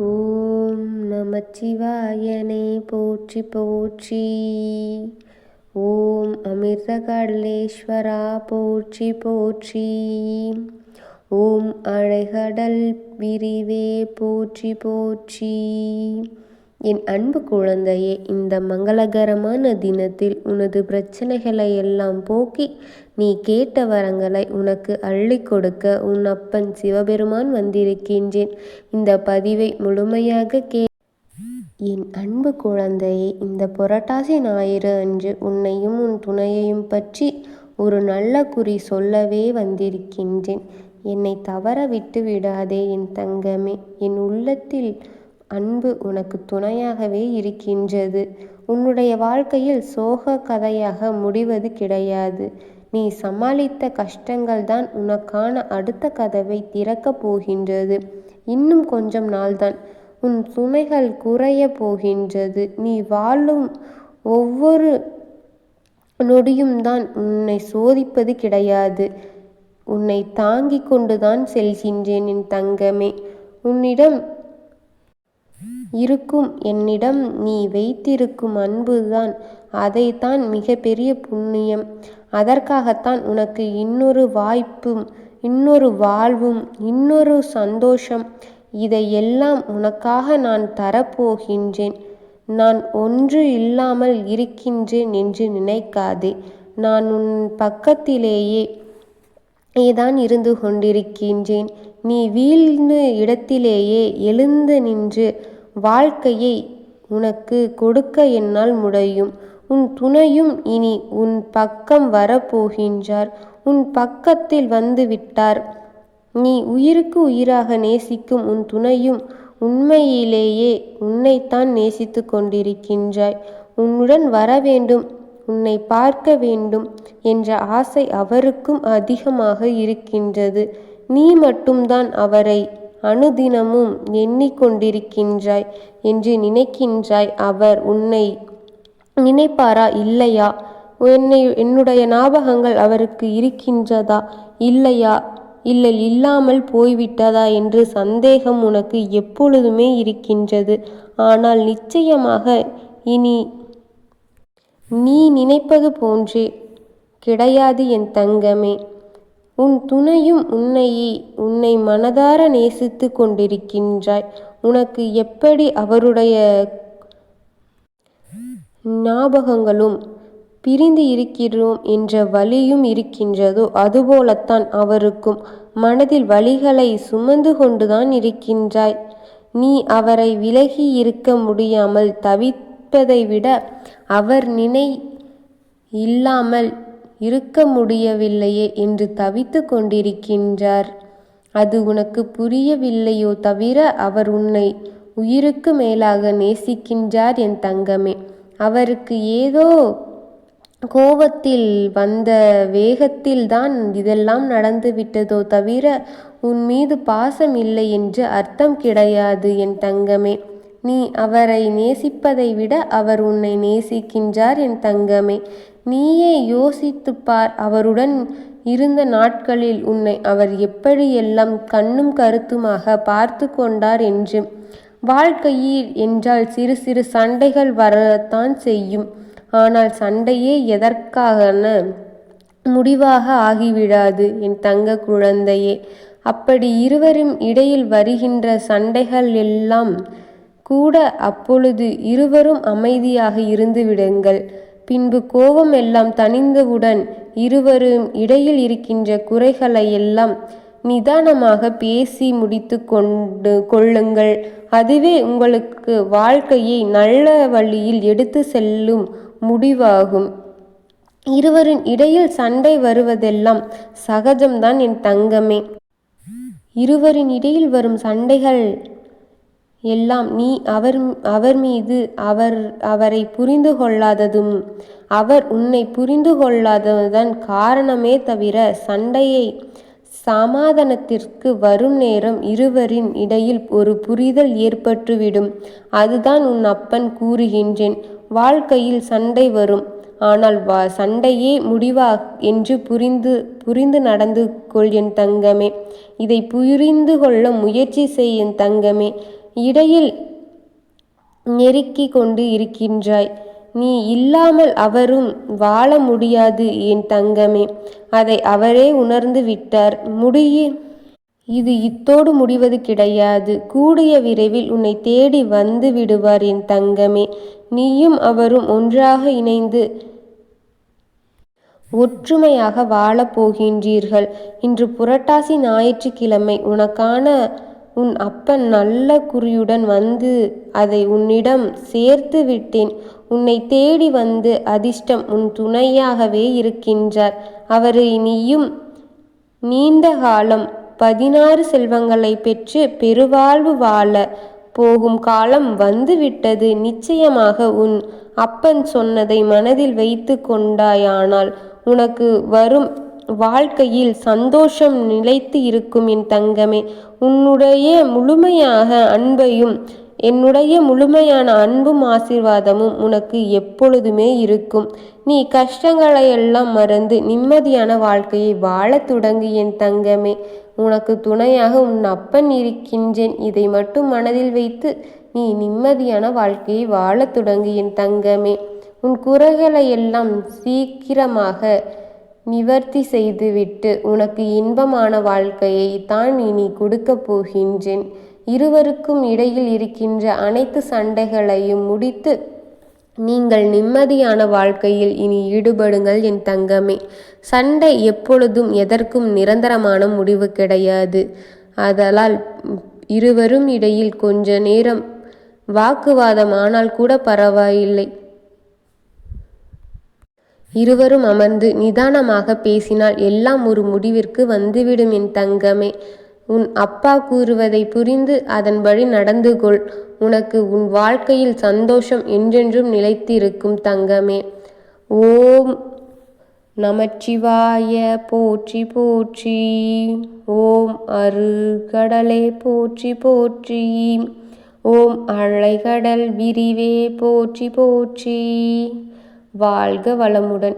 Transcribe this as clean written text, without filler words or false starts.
ஓம் நமச்சிவாயனே போற்றி போற்றி. ஓம் அமிர்தகடலேஸ்வரா போற்றி போற்றி. ஓம் அலைகடல் விரிவே போற்றி போற்றி. என் அன்பு குழந்தையே, இந்த மங்களகரமான தினத்தில் உனது பிரச்சனைகளை எல்லாம் போக்கி நீ கேட்ட வரங்களை உனக்கு அள்ளி கொடுக்க உன் அப்பன் சிவபெருமான் வந்திருக்கின்றேன். இந்த பதிவை முழுமையாக என் அன்பு குழந்தையே, இந்த புரட்டாசி ஞாயிறு அன்று உன்னையும் உன் துணையையும் பற்றி ஒரு நல்ல குறி சொல்லவே வந்திருக்கின்றேன். என்னை தவற விட்டு விடாதே என் தங்கமே. என் உள்ளத்தில் அன்பு உனக்கு துணையாகவே இருக்கின்றது. உன்னுடைய வாழ்க்கையில் சோக கதையாக முடிவது கிடையாது. நீ சமாளித்த கஷ்டங்கள் தான் உனக்கான அடுத்த கதவை திறக்கப் போகின்றது. இன்னும் கொஞ்சம் நாள்தான், உன் சுமைகள் குறைய போகின்றது. நீ வாழும் ஒவ்வொரு நொடியும் தான் உன்னை சோதிப்பது கிடையாது. உன்னை தாங்கிக் கொண்டுதான் செல்கின்றேன் என் தங்கமே. உன்னிடம் இருக்கும் என்னிடம் நீ வைத்திருக்கும் அன்புதான் அதைத்தான் மிகப்பெரிய புண்ணியம். அதற்காகத்தான் உனக்கு இன்னொரு வாய்ப்பும், இன்னொரு வாழ்வும், இன்னொரு சந்தோஷம், இதையெல்லாம் உனக்காக நான் தரப்போகின்றேன். நான் ஒன்று இல்லாமல் இருக்கின்றேன் என்று நினைக்காதே. நான் உன் பக்கத்திலேயே தான் இருந்து கொண்டிருக்கின்றேன். நீ வீழ்ந்த இடத்திலேயே எழுந்து நின்று வாழ்க்கையை உனக்கு கொடுக்க என்னால் முடியும். உன் துணையும் இனி உன் பக்கம் வரப்போகின்றார். உன் பக்கத்தில் வந்து விட்டார். நீ உயிருக்கு உயிராக நேசிக்கும் உன் துணையும் உண்மையிலேயே உன்னைத்தான் நேசித்து கொண்டிருக்கின்றாய். உன்னுடன் வர வேண்டும், உன்னை பார்க்க வேண்டும் என்ற ஆசை அவருக்கும் அதிகமாக இருக்கின்றது. நீ மட்டும்தான் அவரை அனுதினமும் எண்ணிக்கொண்டிருக்கின்றாய் என்று நினைக்கின்றாய். அவர் உன்னை நினைப்பாரா இல்லையா? என்னுடைய ஞாபகங்கள் அவருக்கு இருக்கின்றதா இல்லையா, இல்லை இல்லாமல் போய்விட்டதா என்று சந்தேகம் உனக்கு எப்பொழுதுமே இருக்கின்றது. ஆனால் நிச்சயமாக இனி நீ நினைப்பது போன்றே கிடையாது என் தங்கமே. உன் துணையும் உன்னை மனதார நேசித்து கொண்டிருக்கின்றாய். உனக்கு எப்படி அவருடைய ஞாபகங்களும் பிரிந்து இருக்கிறோம் என்ற வலியும் இருக்கின்றதோ அதுபோலத்தான் அவருக்கும் மனதில் வலிகளை சுமந்து கொண்டுதான் இருக்கின்றாய். நீ அவரை விலகி இருக்க முடியாமல் தவிப்பதை விட அவர் இல்லாமல் இருக்க முடியவில்லையே என்று தவித்து கொண்டிருக்கின்றார். அது உனக்கு புரியவில்லையோ தவிர அவர் உன்னை உயிருக்கு மேலாக நேசிக்கின்றார் என் தங்கமே. அவருக்கு ஏதோ கோபத்தில் வந்த வேகத்தில் தான் இதெல்லாம் நடந்து விட்டதோ தவிர உன் மீது பாசம் இல்லை என்று அர்த்தம் கிடையாது என் தங்கமே. நீ அவரை நேசிப்பதை விட அவர் உன்னை நேசிக்கின்றார் என் தங்கமே. நீயே யோசித்துப் பார். அவருடன் இருந்த நாட்களில் உன்னை அவர் எப்படியெல்லாம் கண்ணும் கருத்துமாக பார்த்து கொண்டார் என்று. வாழ்க்கையில் என்றால் சிறு சிறு சண்டைகள் வரத்தான் செய்யும். ஆனால் சண்டையே எதற்கான முடிவாக ஆகிவிடாது என் தங்க குழந்தையே. அப்படி இருவரும் இடையில் வருகின்ற சண்டைகள் எல்லாம் கூட அப்பொழுது இருவரும் அமைதியாக இருந்து விடுங்கள். பின்பு கோபம் எல்லாம் தணிந்தவுடன் இருவரும் இடையில் இருக்கின்ற குறைகளை எல்லாம் நிதானமாக பேசி முடித்து கொள்ளுங்கள். அதுவே உங்களுக்கு வாழ்க்கையை நல்ல வழியில் எடுத்து செல்லும் முடிவாகும். இருவரின் இடையில் சண்டை வருவதெல்லாம் சகஜம்தான் என் தங்கமே. இருவரின் இடையில் வரும் சண்டைகள் எல்லாம் நீ அவர் மீது அவரை புரிந்து கொள்ளாததும் அவர் உன்னை புரிந்து கொள்ளாததுதான் காரணமே தவிர சண்டையை சமாதானத்திற்கு வரும் நேரம் இருவரின் இடையில் ஒரு புரிதல் ஏற்பட்டுவிடும். அதுதான் உன் அப்பன் கூறுகின்றேன். வாழ்க்கையில் சண்டை வரும். ஆனால் சண்டையே முடிவா என்று புரிந்து நடந்து கொள் என் தங்கமே. இதை புரிந்து கொள்ள முயற்சி செய் என் தங்கமே. இடையில் நெருக்கி கொண்டு இருக்கின்றாய். நீ இல்லாமல் அவரும் வாழ முடியாது என் தங்கமே. அதை அவரே உணர்ந்து விட்டார். இது இத்தோடு முடிவது கிடையாது. கூடிய விரைவில் உன்னை தேடி வந்து விடுவார் என் தங்கமே. நீயும் அவரும் ஒன்றாக இணைந்து ஒற்றுமையாக வாழப் போகின்றீர்கள். இன்று புரட்டாசி ஞாயிற்றுக்கிழமை. உனக்கான உன் அப்பன் நல்ல குறியுடன் வந்து அதை உன்னிடம் சேர்த்து விட்டேன். உன்னை தேடி வந்து அதிர்ஷ்டம் உன் துணையாகவே இருக்கின்றார். அவரை நீயும் நீண்ட காலம் 16 செல்வங்களை பெற்று பெருவாழ்வு வாழ போகும் காலம் வந்துவிட்டது. நிச்சயமாக உன் அப்பன் சொன்னதை மனதில் வைத்து கொண்டாயானால் உனக்கு வரும் வாழ்க்கையில் சந்தோஷம் நிலைத்து இருக்கும் என் தங்கமே. என்னுடைய முழுமையான அன்பும் ஆசீர்வாதமும் உனக்கு எப்பொழுதுமே இருக்கும். நீ கஷ்டங்களையெல்லாம் மறந்து நிம்மதியான வாழ்க்கையை வாழத் தொடங்கு என் தங்கமே. உனக்கு துணையாக உன் அப்பன் இருக்கின்றேன். இதை மட்டும் மனதில் வைத்து நீ நிம்மதியான வாழ்க்கையை வாழத் தொடங்கு என் தங்கமே. உன் குறைகளையெல்லாம் சீக்கிரமாக நிவர்த்தி செய்துவிட்டு உனக்கு இன்பமான வாழ்க்கையை தான் இனி கொடுக்கப் போகின்றேன். இருவருக்கும் இடையில் இருக்கின்ற அனைத்து சண்டைகளையும் முடித்து நீங்கள் நிம்மதியான வாழ்க்கையில் இனி ஈடுபடுங்கள் என் தங்கமே. சண்டை எப்பொழுதும் எதற்கும் நிரந்தரமான முடிவு கிடையாது. ஆதலால் இருவரும் இடையில் கொஞ்ச நேரம் வாக்குவாதம் ஆனால் கூட பரவாயில்லை. இருவரும் அமர்ந்து நிதானமாக பேசினால் எல்லாம் ஒரு முடிவிற்கு வந்துவிடும் என் தங்கமே. உன் அப்பா கூறுவதை புரிந்து அதன்படி நடந்து கொள். உனக்கு உன் வாழ்க்கையில் சந்தோஷம் என்றென்றும் நிலைத்திருக்கும் தங்கமே. ஓம் நமச்சிவாய போற்றி போற்றி. ஓம் அருகடலே போற்றி போற்றி. ஓம் அலைகடல் விரிவே போற்றி போற்றி. வாழ்க வளமுடன்.